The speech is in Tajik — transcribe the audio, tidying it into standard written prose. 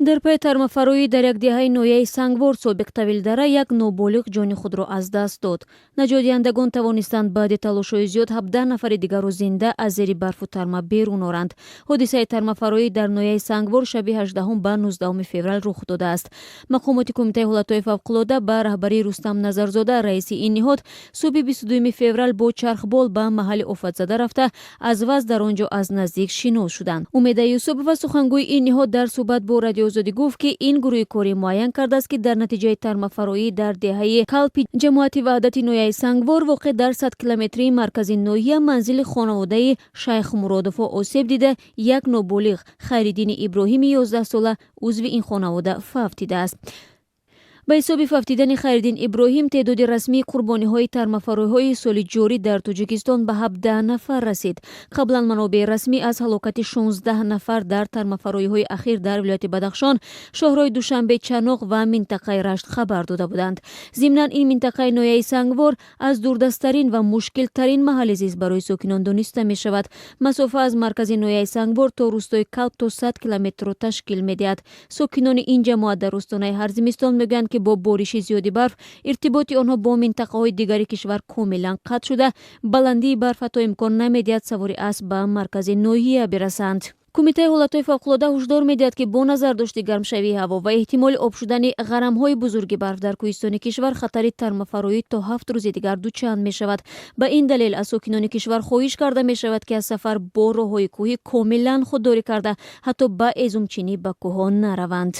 дар пай тармафароӣ дар як деҳаи ноҳияи Сангвор собиқ Тавилдара як ноболиғ ҷони худро аз даст дод. Наҷотдиҳандагон тавонистанд баъди талошҳои зиёд 17 нафари дигарро зинда аз зери барфу тарма берун оранд. ҳодисаи тармафароӣ дар ноҳияи Сангвор шаби 18 ба 19 феврал рух додааст. Мақомоти Кумитаи ҳолатҳои фавқулода ба раҳбарии Рустам Назарзода, раиси ин ниҳод, субҳи 22 феврал бо чархбол ба маҳалли офатзада рафта, аз ваз дар он ҷо аз наздик шинос шуданд. Умеда Юсупова, сухангӯи ин ниҳод, дар суҳбат бо Радиои Озодӣ гуфт, ки ин гурӯҳи корӣ муайян кардааст, ки дар натиҷаи тармафароӣ дар деҳаи Калпи ҷамоати ваҳдати ноҳияи Сангвор воқеъ дар 100 километрии маркази ноҳия манзили хонаводаи Шайх Муродовҳо осеб дида, як ноболиғ Хайриддини Иброҳими 11 сола узви ин хонавода фавт дидааст. ба ҳисоби фавтидани Хайриддин Иброҳим, теъдоди расмии қурбониҳои тармафароиҳои соли ҷорӣ дар Тоҷикистон ба 17 нафар расид. Қаблан манобеъи расмӣ аз ҳалокати 16 нафар дар тармафароиҳои ахир дар вилояти Бадахшон, шоҳрои Душанбе, Чаноқ ва минтақаи Рашт хабар дода буданд. Зимнан ин минтақаи ноҳияи Сангвор аз дурдасттарин ва мушкилтарин маҳалли зист барои сокинон дониста мешавад. Масофа аз маркази ноҳияи Сангвор то рӯстои Калп то 100 километрро ташкил медиҳад. Сокинони ин ҷамоат дар остонаи ҳарзимистон мегӯянд, ки бо бориши зиёди барф иртиботи онҳо бо минтақаҳои дигари кишвар комилан қатъ шуда, баландии барф ҳатто имкон намедиҳад савори асб ба маркази ноҳия birasанд. Кумитаи ҳолатҳои фавқулода ҳушдор медиҳад, ки бо назардошти гармшавии ҳаво ва эҳтимоли об шудани ғарамҳои бузурги барф дар кӯҳистони кишвар, хатари тармафароӣ то 7 рӯзи дигар дучанд мешавад. Ба ин далел аз сокинони кишвар хоҳиш карда мешавад, ки аз сафар бо роҳҳои кӯҳӣ комилан худдорӣ карда, ҳатто ба эзумчинӣ ба кӯҳҳо нараванд.